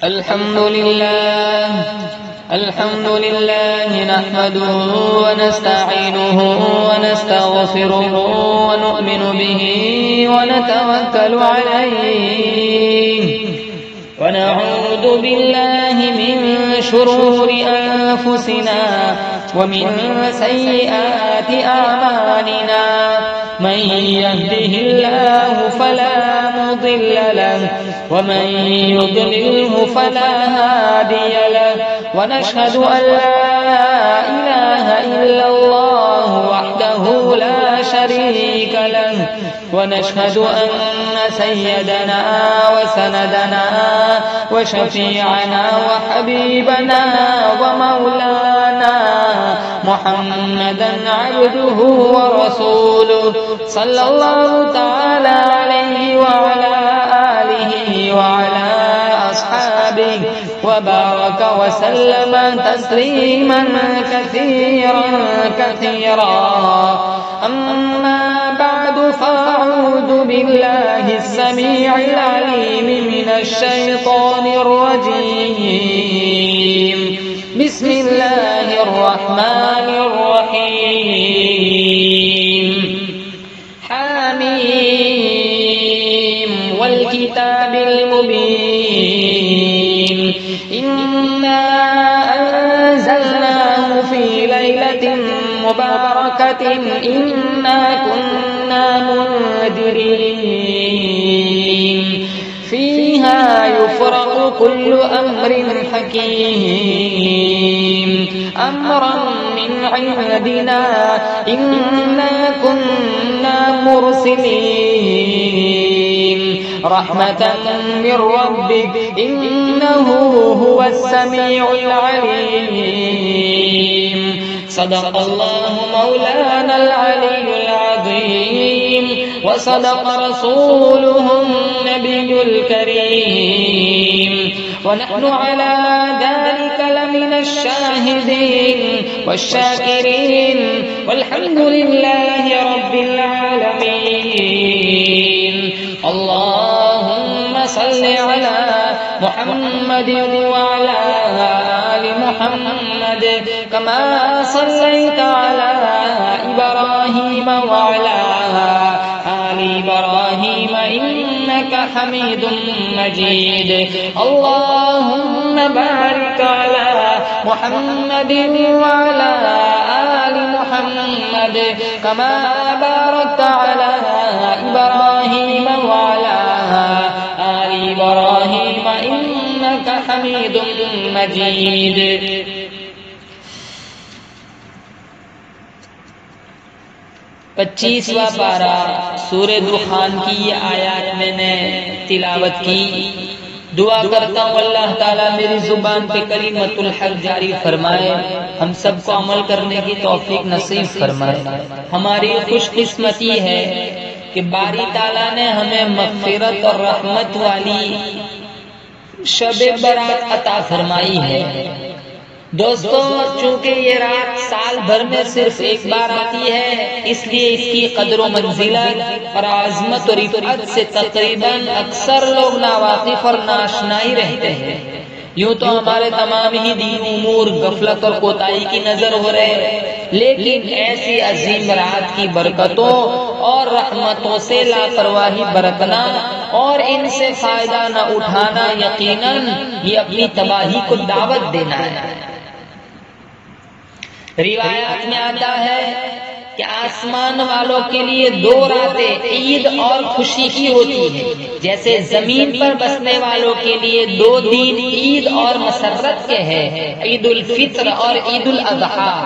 الحمد لله نحمده ونستعينه ونستغفره ونؤمن به ونتوكل عليه ونعوذ بالله من شرور أنفسنا ومن سيئات أعمالنا من يهده الله فلا مضل له ومن يضلله فلا هادي له ونشهد أن لا إله إلا الله وحده لا شريك له ونشهد أن سيدنا وسندنا وشفيعنا وحبيبنا ومولانا محمدا عبده ورسوله صلى الله تعالى عليه وعلى آله وعلى أصحابه وبارك وسلم تسليما كثيرا أما بعد فأعوذ بالله السميع العليم من الشيطان الرجيم بسم الله الرحمن الرحيم حميم والكتاب المبين إنا أنزلناه في ليلة مباركة إنا كنا منذرين فيها يفرق كل أمر حكيم أمرا من عندنا إنا كنا مرسلين رحمة من ربك إنه هو السميع العليم صدق الله مولانا العلي العظيم وصدق رسوله النبي الكريم ونحن على ذلك لمن الشاهدين والشاكرين والحمد لله رب العالمين اللهم صل على محمد وعلى آل محمد كما صليت على إبراهيم وعلى آل إبراهيم إنك حميد مجيد اللهم بارك على محمد وعلى آل محمد كما باركت على إبراهيم وعلى آل إبراهيم إنك حميد مجيد پچیسواں پارہ سورہ دخان کی یہ آیات میں نے تلاوت کی. دعا کرتا ہوں اللہ تعالیٰ میری زبان پہ کلمۃ الحق جاری فرمائے, ہم سب کو عمل کرنے کی توفیق نصیب فرمائے. ہماری خوش قسمتی ہے کہ باری تعالیٰ نے ہمیں مغفرت اور رحمت والی شب برات عطا فرمائی ہے. دوستو, چونکہ یہ رات سال بھر میں صرف ایک بار آتی ہے, اس لیے اس کی قدر و منزلت اور عظمت اور رفعت سے تقریباً اکثر لوگ ناواقف اور ناشنائی رہتے ہیں. یوں تو ہمارے تمام ہی دین امور غفلت اور کوتاہی کی نظر ہو رہے ہیں, لیکن ایسی عظیم رات کی برکتوں اور رحمتوں سے لاپرواہی برتنا اور ان سے فائدہ نہ اٹھانا یقیناً یہ اپنی تباہی کو دعوت دینا ہے. روایات میں آتا ہے کہ آسمان والوں کے لیے دو راتیں عید اور خوشی کی ہوتی ہیں, جیسے زمین پر بسنے والوں کے لیے دو دن عید اور مسرت کے ہیں, عید الفطر اور عید الاضحیٰ.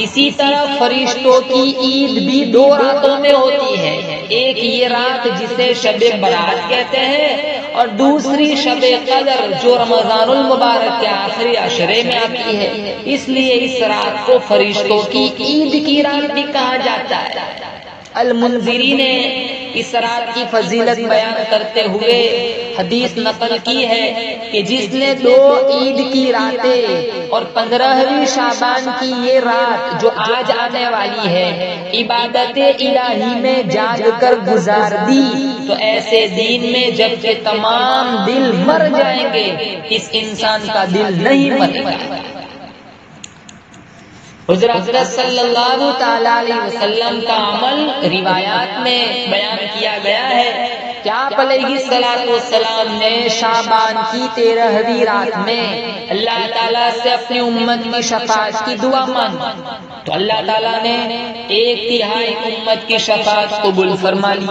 اسی طرح فرشتوں کی عید بھی دو راتوں میں ہوتی ہے, ایک یہ رات جسے شب برات کہتے ہیں اور دوسری شب قدر جو رمضان المبارک کے آخری عشرے میں آتی ہے. اس لیے اس رات کو فرشتوں کی عید کی رات بھی کہا جاتا ہے. المنذری نے اس رات کی فضیلت بیان کرتے ہوئے حدیث نقل کی ہے کہ جس نے 2 عید کی راتیں اور 15ویں شعبان کی یہ رات جو آج آنے والی ہے عبادت الہی میں جاگ کر گزار دی تو ایسے دین میں جب کہ تمام دل مر جائیں گے اس انسان کا دل نہیں مرے گا۔ حضرت صلی اللہ تعالی علیہ وسلم کا عمل روایات میں بیان کیا گیا ہے کہ آپ علیہ الصلوۃ والسلام نے شعبان کی 13ویں رات میں اللہ تعالیٰ سے اپنی امت کی شفاعت کی دعا مانگی تو اللہ تعالیٰ نے 1/3 امت کی شفاعت قبول فرما لی۔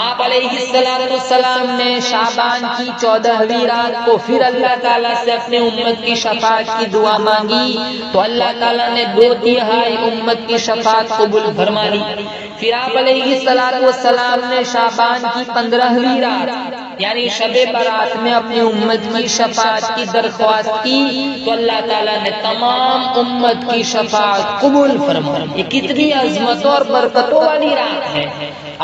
آپ علیہ الصلوۃ والسلام نے شعبان کی 14ویں رات کو پھر اللہ تعالیٰ سے اپنے امت کی شفاعت کی دعا مانگی تو اللہ تعالیٰ نے 2/3 امت کی شفاعت قبول فرما لی۔ پھر آپ علیہ الصلوۃ والسلام نے شعبان کی 15ویں رات یعنی شب برات میں اپنی امت کی شفاعت کی درخواست کی تو اللہ تعالیٰ نے تمام امت کی شفاعت قبول فرما لی۔ یہ کتنی عظمتوں اور برکتوں والی رات ہے۔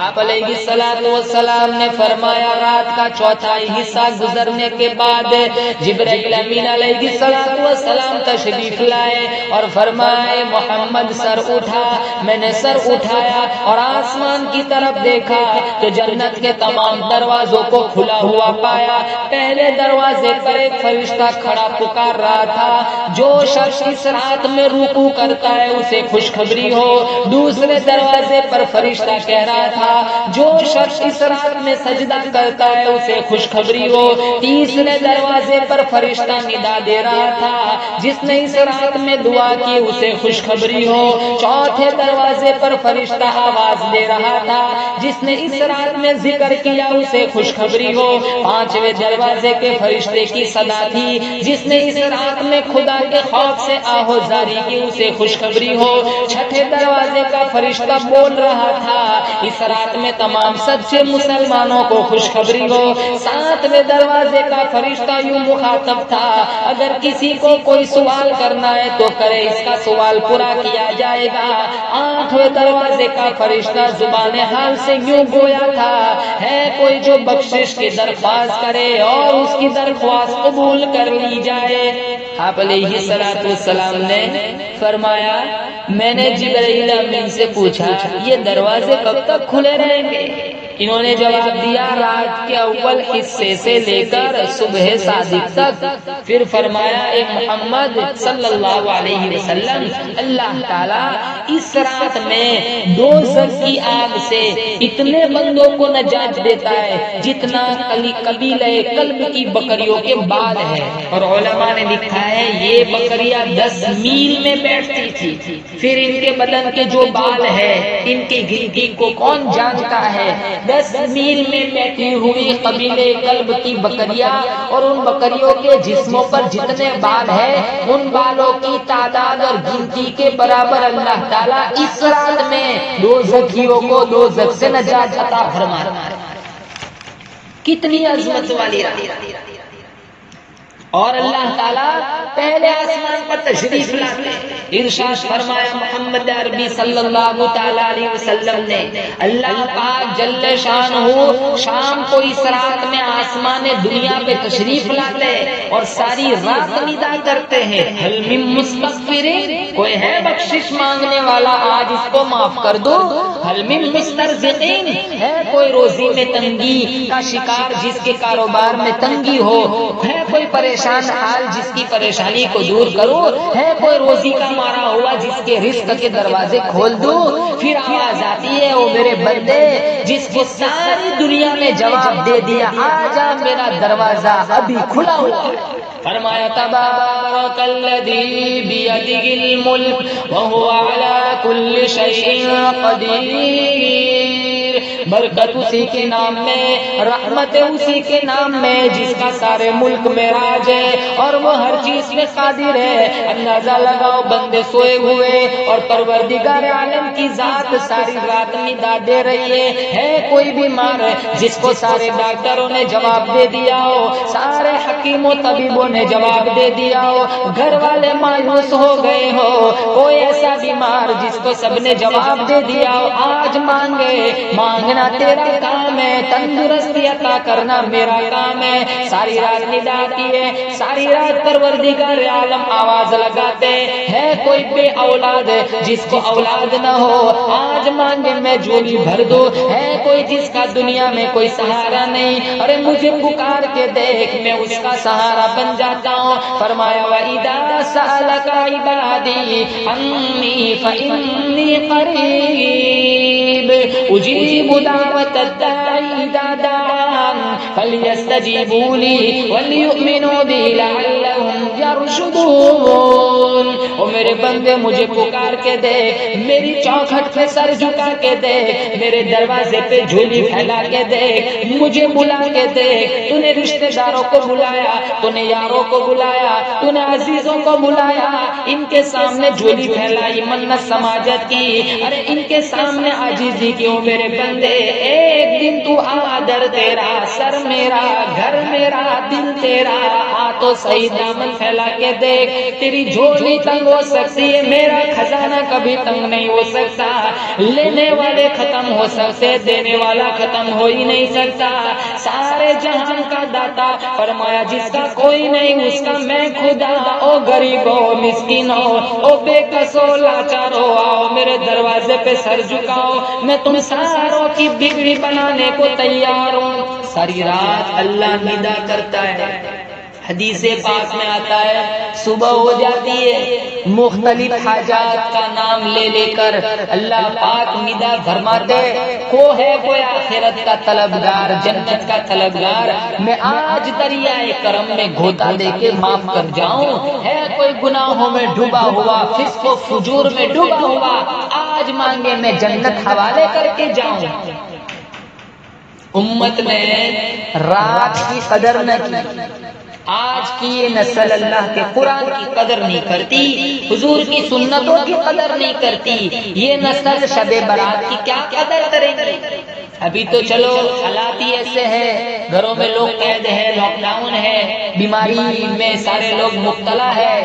آپ علیہ الصلوۃ والسلام نے فرمایا رات کا 1/4 حصہ گزرنے کے بعد جبرائیل امین علیہ الصلوۃ والسلام تشریف لائے اور فرمائے محمد سر اٹھا۔ میں نے سر اٹھایا اور آسمان کی طرف دیکھا تو جنت کے تمام دروازوں کو کھلا ہوا پایا۔ پہلے دروازے پر ایک فرشتہ کھڑا پکار رہا تھا، جو شخص اس رات میں رکوع کرتا ہے اسے خوشخبری ہو۔ دوسرے دروازے پر فرشتہ کہہ رہا تھا، جو شخص اس رات میں سجدہ کرتا ہے اسے خوشخبری ہو۔ تیسرے دروازے پر فرشتہ ندا دے رہا تھا، جس نے اس رات میں دعا کی اسے خوشخبری ہو۔ چوتھے دروازے پر فرشتہ آواز دے رہا تھا، جس نے اس رات میں ذکر کیا اسے خوشخبری ہو۔ پانچویں دروازے کے فرشتے کی صدا تھی، جس نے اس رات میں خدا کے خوف سے آہوزاری کی اسے خوشخبری ہو۔ چھٹے دروازے کا فرشتہ بول رہا تھا، اس رات میں تمام سچے مسلمانوں کو خوشخبری ہو۔ ساتویں دروازے کا فرشتہ یوں مخاطب تھا، اگر کسی کو کوئی سوال کرنا ہے تو کرے، اس کا سوال پورا کیا جائے گا۔ آٹھویں دروازے کا فرشتہ زبان حال سے یوں گویا تھا، ہے کوئی جو بخشش کی درخواست کرے اور اس کی درخواست قبول کر لی جائے۔ آپ علیہ الصلوۃ والسلام نے فرمایا میں نے جبرائیل امین سے پوچھا یہ دروازے کب تک کھلے رہیں گے؟ انہوں نے جواب دیا رات کے اول حصے سے لے کر صبح صادق تک۔ پھر فرمایا اے محمد صلی اللہ علیہ وسلم اللہ تعالیٰ اس رات میں دوزخ کی آگ سے اتنے بندوں کو نجات دیتا ہے جتنا قبیلہ کلب کی بکریوں کے بال ہے، اور علماء نے لکھا ہے یہ بکریاں 10 میل میں بیٹھتی تھی۔ پھر ان کے بدن کے جو بال ہے ان کی گنتی کو کون جانتا ہے؟ 10 میل میں بیٹھی ہوئی قبیلے کلب کی بکریاں اور ان بکریوں کے جسموں پر جتنے بال ہیں ان بالوں کی تعداد اور گنتی کے برابر اللہ تعالیٰ اس رات میں دوزخیوں کو دوزخ سے نجات عطا فرماتا ہے۔ کتنی عظمت والی رات! اور اللہ تعالیٰ پہلے آسمان پر تشریف لاتے ارشاد فرمایا محمد عربی صلی اللہ تعالی علیہ وسلم نے اللہ پاک جل شانہ شام کو اس رات میں آسمان دنیا پہ تشریف لاتے اور ساری رات ندا کرتے ہیں حل من مستغفر، کوئی ہے بخشش مانگنے والا آج اس کو معاف کر دو، حل من مسترزقین، ہے کوئی روزی میں تنگی کا شکار جس کے کاروبار میں تنگی ہو، ہے کوئی پریشان حال جس کی پریشانی کو دور کرو، ہے کوئی روزی کا مارا ہوا جس کے رزق کے دروازے کھول دو۔ پھر آواز آتی ہے او میرے بندے جس کو ساری دنیا میں جواب دے دیا آجا میرا دروازہ ابھی کھلا ہوا ہے۔ فرمایا تبارک الذی بیدہ الملک وہو علی کل شیء قدیر، برکت اسی کے نام میں، رحمت اسی کے نام میں جس کا سارے ملک میں راج ہے اور وہ ہر چیز میں قادر ہے۔ اندازہ لگاؤ بندے سوئے ہوئے اور پروردگار عالم کی ذات ساری رات ندا دے رہی ہے کوئی بیمار ہے جس کو سارے ڈاکٹروں نے جواب دے دیا ہو، سارے حکیم و طبیبوں نے جواب دے دیا ہو، گھر والے مایوس ہو گئے ہو، کوئی ایسا بیمار جس کو سب نے جواب دے دیا ہو، آج مانگے، مانگنا مانگنا تیرا کام ہے، تندرستی عطا کرنا میرا کام ہے۔ ساری رات ندا کی ہے، ساری رات پروردگار عالم آواز لگاتے ہیں، کوئی بے اولاد ہے جس کو اولاد نہ ہو آج مانگے میں جھولی بھر دو، ہے کوئی جس کا دنیا میں کوئی سہارا نہیں، ارے مجھے پکار کے دیکھ میں اس کا سہارا بن جاتا ہوں۔ فرمایا وَإِذَا سَأَلَكَ عِبَادِي عَنِّي فَإِنِّي قَرِيبٌ أُجِيبُ دَعْوَةَ الدَّاعِ إِذَا دَعَانِ فَلْيَسْتَجِيبُوا لِي وَلْيُؤْمِنُوا بِي لَعَلَّهُمْ يَرْشُدُونَ۔ او میرے بندے مجھے پکار کے دیکھ، میری چوکھٹ پہ سر جھکا کے دیکھ، میرے دروازے پہ جھولی پھیلا کے دیکھ، مجھے بلا کے دیکھ۔ تو نے رشتہ داروں کو بلایا، تو نے یاروں کو بلایا، تو نے عزیزوں کو بلایا، ان کے سامنے جھولی پھیلائی، منت سماجت کی، ارے ان کے سامنے عاجزی کی۔ او میرے بندے ایک دن تو آدر تیرا، سر میرا، گھر میرا، دل تیرا، آ تو صحیح دامن پھیلا کے دیکھ، تیری جھولی تنگ ہو سکتی ہے، میرا خزانہ کبھی تنگ نہیں ہو سکتا۔ لینے والے ختم ہو سکتے، دینے والا ختم ہو ہی نہیں سکتا۔ سارے جہان کا داتا، فرمایا جس کا کوئی نہیں اس کا میں خدا۔ او غریب ہو، مسکین ہو، او بے کس ہو، لاچار ہو، آؤ میرے دروازے پہ سر جھکاؤ، میں تم ساروں کی بگڑی بنانے کو تیار ہوں۔ ساری رات اللہ ندا کرتا ہے۔ حدیث پاک میں آتا ہے صبح ہو جاتی ہے، مختلف حاجات کا نام لے لے کر اللہ پاک ندا فرماتے، کوئی آخرت کا طلبگار، جنت کا طلبگار، میں آج دریائے کرم میں گھوتا دے کے معاف کر جاؤں، ہے کوئی گناہوں میں ڈوبا ہوا، فسق و فجور میں ڈوبا ہوا، آج مانگے میں جنت حوالے کر کے جاؤں۔ امت نے رات کی قدر نہ کی، آج کی یہ نسل اللہ کے قرآن کی قدر نہیں کرتی، حضور کی سنتوں کی قدر نہیں کرتی، یہ نسل شب برات کی کیا قدر کرے گی؟ ابھی تو چلو حالات ہی ایسے ہیں، گھروں میں لوگ قید ہے، لاک ڈاؤن ہے، بیماری میں سارے لوگ مبتلا ہے،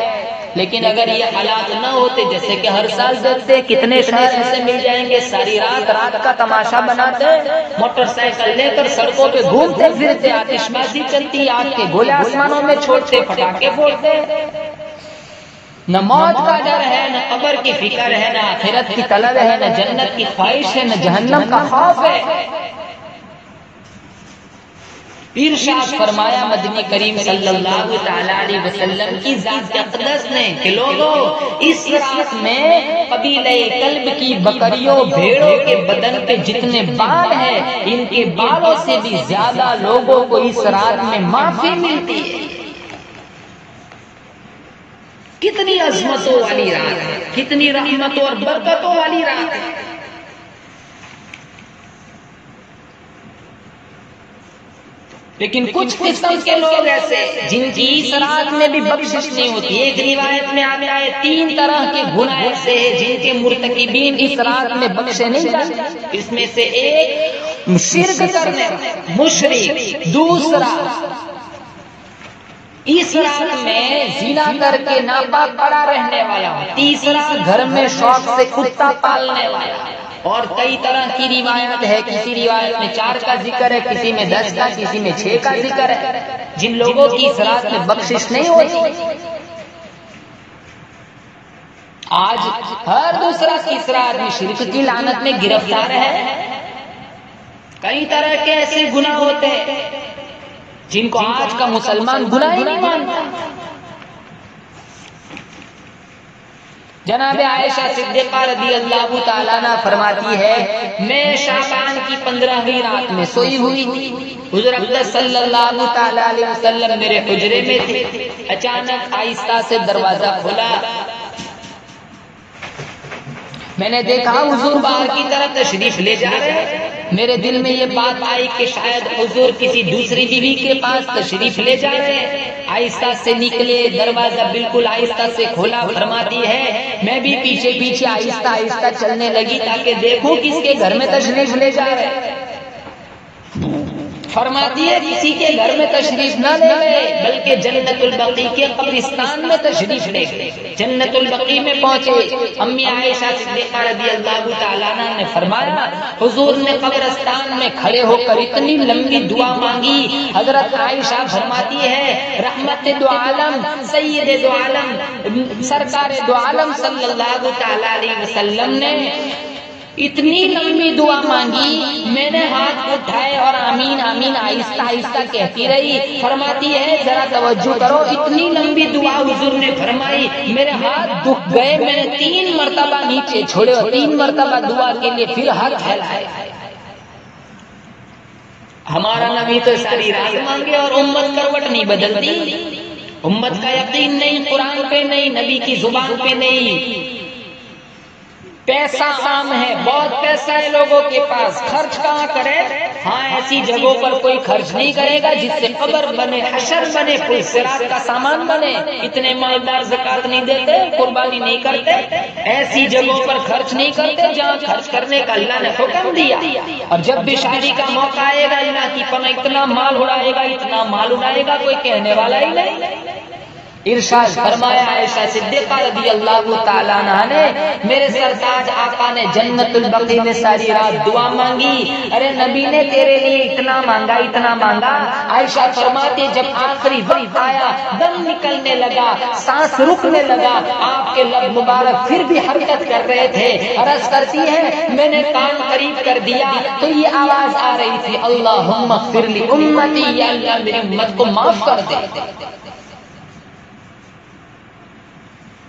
لیکن اگر یہ حالات نہ ہوتے، جیسے کہ ہر سال دیکھتے کتنے شہر ایسے مل جائیں گے ساری رات کا تماشا بناتے، موٹر سائیکل لے کر سڑکوں پہ گھومتے پھرتے، آتش بازی چلتی، آگ کے گولے آسمانوں میں چھوڑتے، پٹاخے پھوڑتے۔ نہ موت کا ڈر ہے، نہ قبر کی فکر ہے، نہ آخرت کی طلب ہے، نہ جنت کی خواہش ہے، نہ جہنم کا خوف ہے۔ ارشاد فرمایا مدنی کریم صلی اللہ تعالی علیہ وسلم کی ذات اقدس نے کہ لوگوں اس رات میں قبیلہ کلب کی بکریوں بھیڑوں کے بدن پہ جتنے بال ہیں، ان کے بالوں سے بھی زیادہ لوگوں کو اس رات میں معافی ملتی ہے۔ کتنی عظمتوں والی رات ہے، کتنی رحمتوں اور برکتوں والی رات ہے۔ لیکن کچھ قسم کے لوگ ایسے جن کی اس رات میں بھی بخشش نہیں ہوتی۔ ایک روایت میں آتا ہے 3 طرح کے گناہ ایسے ہیں جن کے مرتکبین اس رات میں بخشے نہیں جاتے۔ اس میں سے ایک شرک کرنے مشرک، دوسرا اس رات میں زنا کر کے ناپاک پڑا رہنے والا، تیسرا گھر میں شوق سے کتا پالنے والا۔ اور کئی طرح کی روایت ہے، کسی روایت میں 4 کا ذکر ہے، کسی میں 10 کا، کسی میں 6 کا ذکر ہے، جن لوگوں کی اس رات میں بخشش نہیں ہوتی۔ آج ہر دوسرا تیسرا آدمی شرک کی لعنت میں گرفتار ہے۔ کئی طرح کے ایسے گناہ ہوتے ہیں جن کو آج کا مسلمان گناہ ہی نہیں مانتا۔ جناب عائشہ صدیقہ رضی اللہ تعالیٰ عنہ فرماتی ہے میں شعبان کی 15ویں رات میں سوئی ہوئی، حضور اقدس صلی اللہ تعالیٰ علیہ وسلم میرے حجرے میں تھے، اچانک آہستہ سے دروازہ کھلا، میں نے دیکھا حضور باہر کی طرف تشریف لے جا رہے ہیں۔ میرے دل میں یہ بات آئی کہ شاید حضور کسی دوسری بیوی کے پاس تشریف لے جا رہے ہیں۔ آہستہ سے نکلے، دروازہ بالکل آہستہ سے کھولا، فرماتی ہے میں بھی پیچھے پیچھے آہستہ آہستہ چلنے لگی تاکہ دیکھوں کس کے گھر میں تشریف لے جا رہے ہیں۔ فرماتی ہے کسی کے گھر میں تشریف نہ لے گئے بلکہ جنت البقیع کے قبرستان میں تشریف لے گئے. جنت البقیع میں پہنچے. امی عائشہ صدیقہ رضی اللہ تعالیٰ عنہا نے فرمایا حضور نے قبرستان میں کھڑے ہو کر اتنی لمبی دعا مانگی. حضرت عائشہ فرماتی ہے رحمت دو عالم سید دو عالم سرکار دو عالم صلی اللہ تعالیٰ علیہ وسلم نے اتنی لمبی دعا مانگی میں نے ہاتھ اٹھائے اور آمین آمین آہستہ آہستہ کہتی رہی. فرماتی ہے ذرا توجہ کرو اتنی لمبی دعا حضور نے فرمائی میرے ہاتھ دکھ گئے. میں نے 3 مرتبہ نیچے چھوڑے اور 3 مرتبہ دعا کے لیے پھر ہاتھ پھیلائے. ہمارا نبی تو ساری رات مانگے اور امت کروٹ نہیں بدلتی. امت کا یقین نہیں قرآن پہ نہیں نبی کی زبان پہ نہیں. پیسہ عام ہے بہت پیسہ ہے لوگوں کے پاس خرچ کہاں کرے. ہاں ایسی جگہوں پر کوئی خرچ نہیں کرے گا جس سے قبر بنے حشر بنے پل صراط کا سامان بنے. اتنے مالدار زکات نہیں دیتے قربانی نہیں کرتے. ایسی جگہوں پر خرچ نہیں کرتے جہاں خرچ کرنے کا اللہ نے حکم دیا. اور جب بھی شادی کا موقع آئے گا اللہ کی پناہ اتنا مال اڑائے گا اتنا مال اڑائے گا کوئی کہنے والا ہی نہیں. ارشاد فرمایا عائشہ صدیقہ رضی اللہ تعالیٰ عنہا نے میرے سرتاج آقا نے جنت البقیع میں ساری رات دعا مانگی. ارے نبی نے تیرے لیے اتنا مانگا اتنا مانگا. عائشہ فرماتی جب آخری وقت آیا دم نکلنے لگا سانس رکنے لگا آپ کے لب مبارک پھر بھی حرکت کر رہے تھے. عرض کرتی ہے میں نے کان قریب کر دیا تو یہ آواز آ رہی تھی اللہم اغفر لی امتی یا اللہ میری امت کو معاف کر دے.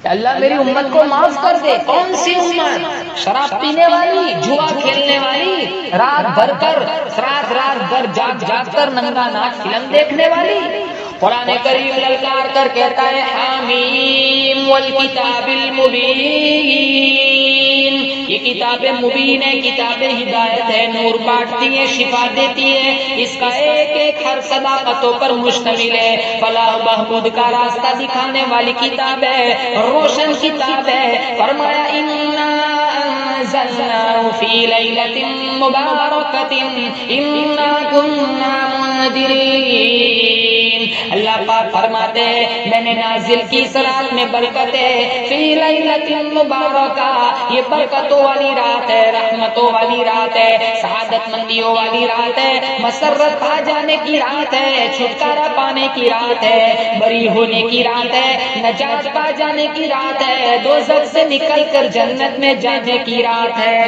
اللہ میری امت کو معاف کر دے. کون سی امت؟ شراب پینے والی جوا کھیلنے والی رات بھر جاگ کر ننگا ناچ فلم دیکھنے والی. قرآن کریم للکار کر کہتا ہے حامیم والکتاب المبین. یہ کتاب مبین ہے کتاب ہدایت ہے نور بانٹتی ہے شفا دیتی ہے. اس کا ایک ایک ہر صداقتوں پر مشتمل ہے. فلاح بہبود کا راستہ دکھانے والی کتاب ہے روشن کتاب ہے. فرمایا انا انزلناه فی لیلۃ مبارکۃ انا کنا منذرین. اللہ پاک فرماتے ہیں میں نے نازل کی اس رات میں برکت ہے فی لیلۃ مبارکہ. یہ برکتوں والی رات ہے رحمتوں والی رات ہے سعادت مندیوں والی رات ہے مسرت پا جانے کی رات ہے چھٹکارا پانے کی رات ہے بری ہونے کی رات ہے نجات پا جانے کی رات ہے دوزخ سے نکل کر جنت میں جانے کی رات ہے.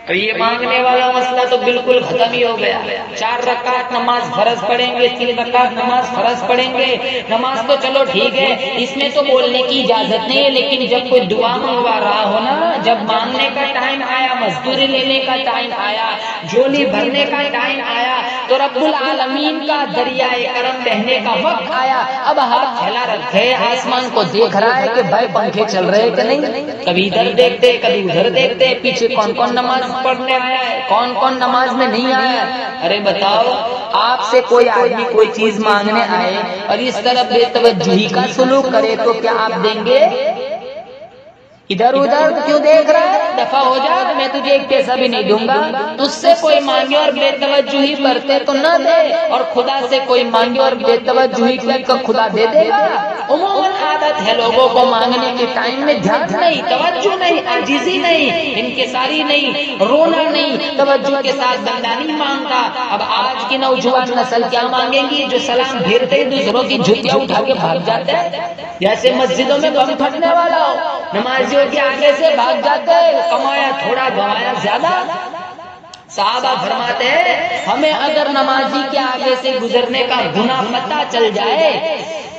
اور یہ مانگنے والا مسئلہ تو بالکل ختم ہی ہو گیا. 4 رکعت نماز فرض پڑھیں گے 3 رکعت نماز فرض پڑھیں گے. نماز تو چلو ٹھیک ہے اس میں تو بولنے کی اجازت نہیں ہے لیکن جب کوئی دعا منگوا رہا ہو نا جب مانگنے کا ٹائم آیا مزدوری لینے کا ٹائم آیا جھولی بھرنے کا ٹائم آیا تو رب العالمین کا دریائے کرم بہنے کا وقت آیا. اب ہاتھ پھیلا رکھے آسمان کو دیکھ رہا ہے کہ بھائی پنکھے چل رہے کہ نہیں. کبھی ادھر دیکھتے کبھی ادھر دیکھتے پیچھے کون کون نماز پڑھنے آیا ہے کون کون نماز میں نہیں آیا. ارے بتاؤ آپ سے کوئی آدمی کوئی چیز مانگنے آئے اور اس طرف بے توجہی کا سلوک کرے تو کیا آپ دیں گے؟ ادھر ادھر کیوں دیکھ رہا ہے دفع ہو جا میں تجھے ایک پیسہ بھی نہیں دوں گا. تجھ سے کوئی مانگے اور بے توجہی برتے تو نہ دے اور خدا سے کوئی مانگے اور بے توجہی کر تو خدا دے دے گا. عموماً عادت ہے لوگوں کو مانگنے کے ٹائم میں دھیان نہیں توجہ نہیں عاجزی نہیں انکساری نہیں رونا نہیں توجہ کے ساتھ بندہ نہیں مانگتا. اب آج کی نوجوان نسل کیا مانگیں گی جو سلام پھیرتے ہی دوسروں کی جوتیاں اٹھا کے بھاگ جاتے ہیں جیسے مسجدوں میں بم پھٹنے والا ہو. نمازیوں کے آگے سے بھاگ جاتے کمایا تھوڑا گوایا زیادہ. صحابہ فرماتے ہیں ہمیں اگر نمازی کے آگے سے گزرنے کا گناہ پتہ چل جائے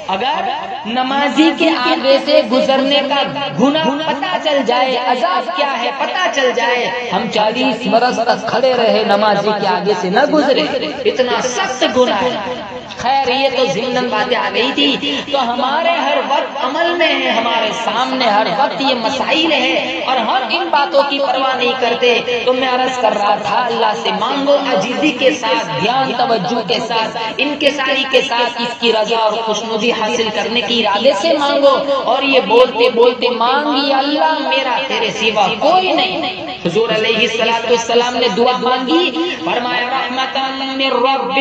اگر نمازی کے آگے سے گزرنے کا گناہ پتہ چل جائے عذاب کیا ہے پتہ چل جائے ہم 40 برس تک کھڑے رہے نمازی کے آگے سے نہ گزرے. اتنا سخت گناہ ہے. خیر یہ تو ضمن باتیں آ گئی تھی تو ہمارے ہر وقت عمل میں ہے ہمارے سامنے ہر وقت یہ مسائل ہے اور ہم ان باتوں کی پرواہ نہیں کرتے. تو میں عرض کر رہا تھا اللہ سے مانگو عجیزی کے ساتھ دھیان توجہ کے ساتھ انکساری کے ساتھ اس کی رضا اور خوشنودی حاصل کرنے کی ارادے سے مانگو اور یہ بولتے بولتے مانگی اللہ میرا تیرے سوا کوئی نہیں. حضور علیہ الصلوۃ والسلام نے دعا مانگی، فرمایا رحمتن من ربک،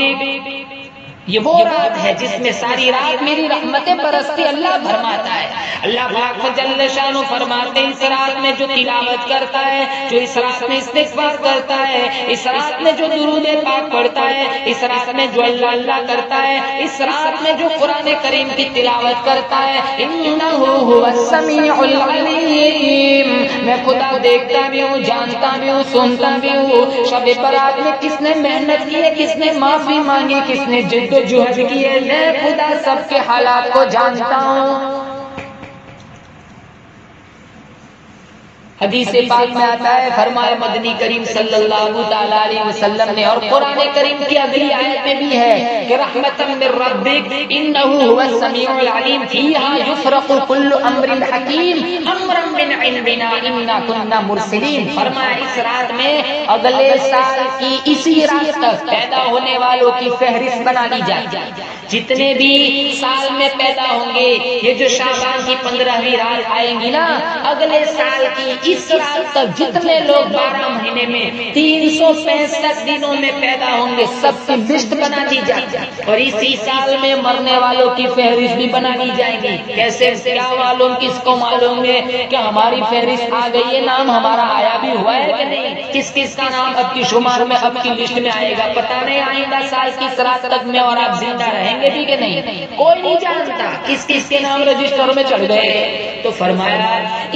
یہ وہ رات ہے جس میں ساری رات میری رحمتیں برستی اللہ فرماتا ہے۔ اللہ پاک جل شانہ فرماتے ہیں اس رات میں جو تلاوت کرتا ہے، جو اس رات میں استغفار کرتا ہے، اس رات میں جو درود پاک پڑھتا ہے، اس رات میں جو اللہ اللہ کرتا ہے، اس رات میں جو قرآن کریم کی تلاوت کرتا ہے، انہ هو السمیع العلیم، میں خدا دیکھتا بھی ہوں، جانتا بھی ہوں، سنتا بھی ہوں۔ شب برات میں کس نے محنت کی ہے، کس نے معافی مانگی، کس نے جد و جہد کی ہے، میں خدا سب کے حالات کو جانتا ہوں۔ حدیث پاک میں آتا ہے، فرمایا مدنی کریم صلی اللہ تعالی علیہ وسلم نے، اور قرآن کریم کی اگلی آیت میں بھی ہے کہ رحمتا من ربک انہ هو السمیع العلیم فیہا یفرق کل امر حکیم امرا من عندنا انا کنا مرسلین۔ فرمایا اس رات میں اگلے سال کی اسی رات تک پیدا ہونے والوں کی فہرست بنا لی جائے، جتنے بھی سال میں پیدا ہوں گے، یہ جو شعبان کی 15ویں رات آئیں گی نا، اگلے سال کی اس رات تک جتنے لوگ 12 مہینے میں 365 دنوں میں پیدا ہوں گے، سب کی لسٹ بنا دی جائے، اور اسی سال میں مرنے والوں کی فہرست بھی بنا دی جائے گی۔ کیسے؟ کیا معلوم کس کو معلوم ہے کہ ہماری فہرست آ گئی ہے، نام ہمارا آیا بھی ہوا ہے کہ نہیں، کس کس کا نام اب کی شمار میں اب کی لسٹ میں آئے گا، پتہ نہیں آئندہ سال کس رات تک میں اور آپ زندہ رہیں گے بھی کہ نہیں، کوئی نہیں جانتا کس کس کے نام رجسٹر میں چڑھ گئے۔ تو فرمایا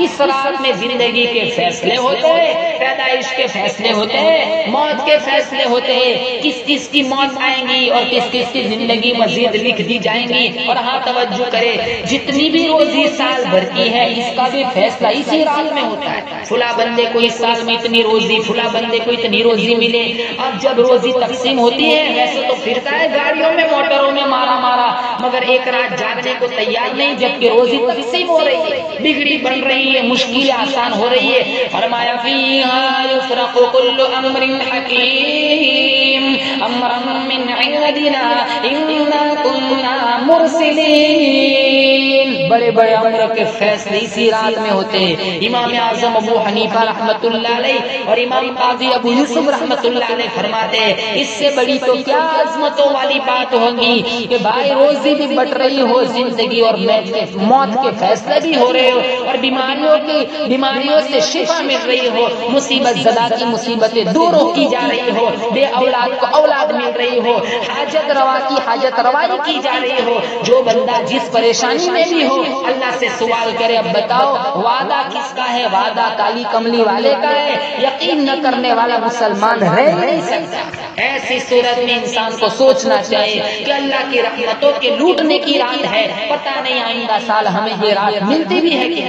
اس رات میں زندگی کے فیصلے ہوتے ہیں، پیدائش کے فیصلے ہوتے ہیں، موت کے فیصلے ہوتے ہیں، کس کس کی موت آئیں گی اور کس کس کی زندگی مزید لکھ دی جائیں گی۔ اور ہاں توجہ کرے، جتنی بھی روزی سال بھر کی ہے اس کا بھی فیصلہ اسی رات میں ہوتا ہے۔ فلاں بندے کو اس سال میں اتنی روزی، فلاں بندے کو اتنی روزی ملے۔ اب جب روزی تقسیم ہوتی ہے، ویسے تو پھرتا ہے گاڑیوں میں موٹروں میں مارا مگر ایک رات جاگنے کو تیار نہیں، جبکہ روزی تقسیم ہو رہی ہے، بگڑی بن رہی ہے، مشکل آسان ہو رہی ہے۔ فرمایا فیہا یفرق کل امر حکیم امرا من عندنا انا کنا مرسلین۔ بڑے بڑے امر کے فیصلے اسی رات میں ہوتے ہیں۔ امام اعظم ابو حنیفہ رحمۃ اللہ علیہ اور امام قاضی ابو یوسف رحمۃ اللہ علیہ فرماتے ہیں، اس سے بڑی تو کیا عظمتوں والی بات ہوگی کہ بھائی روزی بھی بٹ رہی ہو، زندگی اور موت کے فیصلے بھی ہو رہے ہو، اور بیماریوں سے شفا مل رہی ہو، مصیبت زدہ کی مصیبتیں دور کی جا رہی ہو، بے اولاد کو اولاد مل رہی ہو، حاجت روا کی حاجت روائی کی جا رہی ہو۔ جو بندہ جس پریشانی میں بھی ہو اللہ سے سوال کرے، اب بتاؤ وعدہ کس کا ہے؟ وعدہ کالی کملی والے کا ہے، یقین نہ کرنے والا مسلمان رہ نہیں سکتا۔ ایسی صورت میں انسان کو سوچنا چاہیے کہ اللہ کی رحمتوں کے لوٹنے کی رات ہے، پتہ نہیں آئندہ سال ہمیں یہ رات ملتی بھی ہے کہ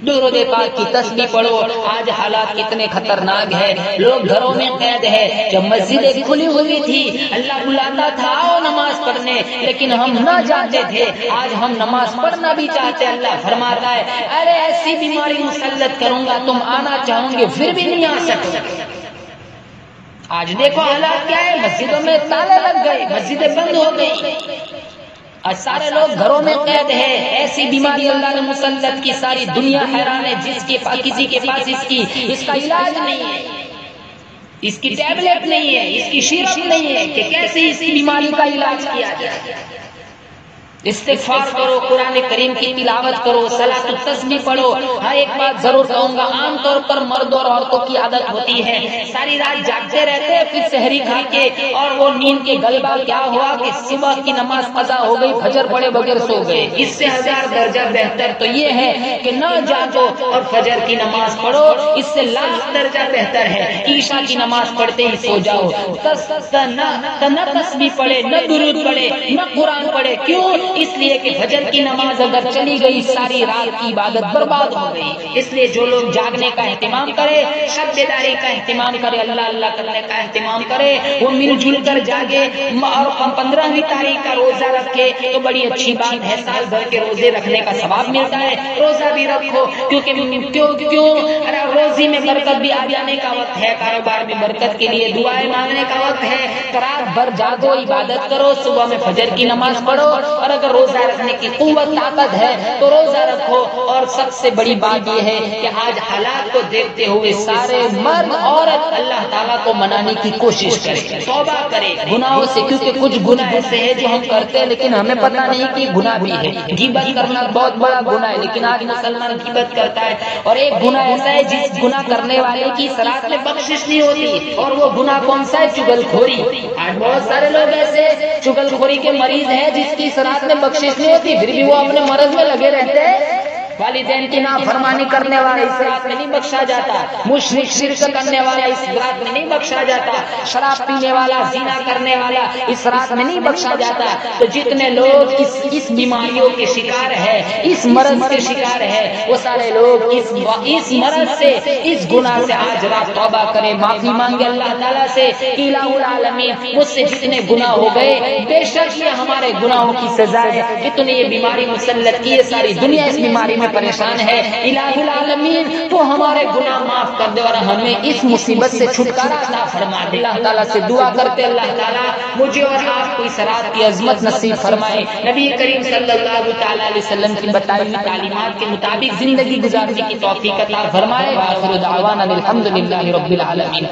درود پاک کی تسبیح پڑھو۔ آج حالات کتنے خطرناک ہے، لوگ گھروں میں قید ہے۔ جب مسجدیں کھلی ہوئی تھی اللہ بلاتا تھا آؤ نماز پڑھنے، لیکن ہم نہ جاتے تھے۔ آج ہم نماز پڑھنا بھی چاہتے، اللہ فرماتا ہے ارے ایسی بیماری مسلط کروں گا تم آنا چاہوں گے پھر بھی نہیں آ سکتے۔ آج دیکھو حالات کیا ہے، مسجدوں میں تالے لگ گئے، مسجدیں بند ہو گئی، آج سارے لوگ گھروں میں قید ہے۔ ایسی بیماری اللہ نے مسلط کی، ساری دنیا حیران ہے، کسی کے پاس اس کا علاج نہیں ہے، اس کی ٹیبلٹ نہیں ہے، اس کی شیرپ نہیں ہے کہ کیسے اس کی بیماری کا علاج کیا جائے۔ استغفار کرو، قرآن کریم کی تلاوت کرو، صلاۃ التسبیح پڑھو۔ ہاں ایک بات ضرور کہوں گا، عام طور پر مرد اور عورتوں کی عادت ہوتی ہے ساری رات جاگتے رہتے ہیں، پھر سحری کھا کے اور وہ نیند کے غلبہ کیا ہوا کہ صبح کی نماز قضا ہو گئی، فجر پڑھے بغیر سو گئے۔ اس سے 1000 درجہ بہتر تو یہ ہے کہ نہ جاگو اور فجر کی نماز پڑھو، اس سے لاکھ درجہ بہتر ہے عشاء کی نماز پڑھتے ہی سو جاؤ، نہ تسبیح پڑھے، نہ درود پڑھے، نہ قرآن پڑھے۔ کیوں؟ اس لیے کہ فجر کی نماز اگر چلی گئی ساری رات کی عبادت برباد ہو گئی۔ اس لیے جو لوگ جاگنے کا اہتمام کرے، شب بیداری کا اہتمام کرے، اللہ اللہ کرنے کا اہتمام کرے، وہ مل جل کر جاگے اور 15ویں تاریخ کا روزہ رکھے تو بڑی اچھی بات ہے، سال بھر کے روزے رکھنے کا ثواب ملتا ہے۔ روزہ بھی رکھو، کیوں روزے روزی میں برکت بھی آ جانے کا وقت ہے، کاروبار میں برکت کے لیے دعائیں مانگنے کا وقت ہے، رات بھر جاگو، عبادت کرو، صبح میں فجر کی نماز پڑھو، اور اگر روزہ رکھنے کی قوت طاقت ہے تو روزہ رکھو۔ اور سب سے بڑی بات یہ ہے کہ آج حالات کو دیکھتے ہوئے سارے مرد عورت اللہ تعالیٰ کو منانے کی کوشش کرے، توبہ کرے گناہوں سے، کیونکہ کچھ گناہ ایسے ہیں جو ہم کرتے ہیں لیکن ہمیں پتہ نہیں کہ گناہ بھی ہے۔ غیبت کرنا بہت بڑا گناہ ہے، لیکن آج مسلمان غیبت کرتا ہے، اور ایک گناہ ایسا ہے جس گناہ کرنے والے کی صراط میں بخشش نہیں ہوتی، اور وہ گناہ کون سا ہے؟ چغل خوری۔ آج بہت سارے لوگ ایسے چغل خوری کے مریض ہیں جس کی صراط میں بخشش نہیں ہوتی، پھر بھی وہ اپنے مرض میں لگے رہتے ہیں۔ والدین کی نافرمانی کرنے والا اس رات میں نہیں بخشا جاتا، مشرک شرک کرنے والا اس رات میں نہیں بخشا جاتا، شراب پینے والا، زنا کرنے والا اس رات میں نہیں بخشا جاتا۔ تو جتنے لوگ اس بیماریوں کے شکار ہے، اس مرض کے شکار ہے، وہ سارے لوگ اس مرض سے، اس گناہ سے آج رات توبہ کریں، معافی مانگے اللہ تعالیٰ سے کہ الہ العالمین مجھ سے جتنے گناہ ہو گئے، بے شک یہ ہمارے گناہوں کی سزا ہے کہ تو نے یہ بیماری مسلط کی ہے، ساری دنیا اس بیماری میں پریشان ہے، الہ العالمین تو ہمارے گناہ معاف کر دے اور ہمیں اس مصیبت سے چھٹکارا عطا فرما دے۔ اللہ تعالیٰ سے دعا کرتے اللہ تعالیٰ مجھے اور آپ کو اس رات کی عظمت نصیب فرمائے، نبی کریم صلی اللہ تعالیٰ علیہ وسلم کی بتائی ہوئی تعلیمات کے مطابق زندگی گزارنے کی توفیق عطا فرمائے۔ آخر دعوانا الحمدللہ رب العالمین۔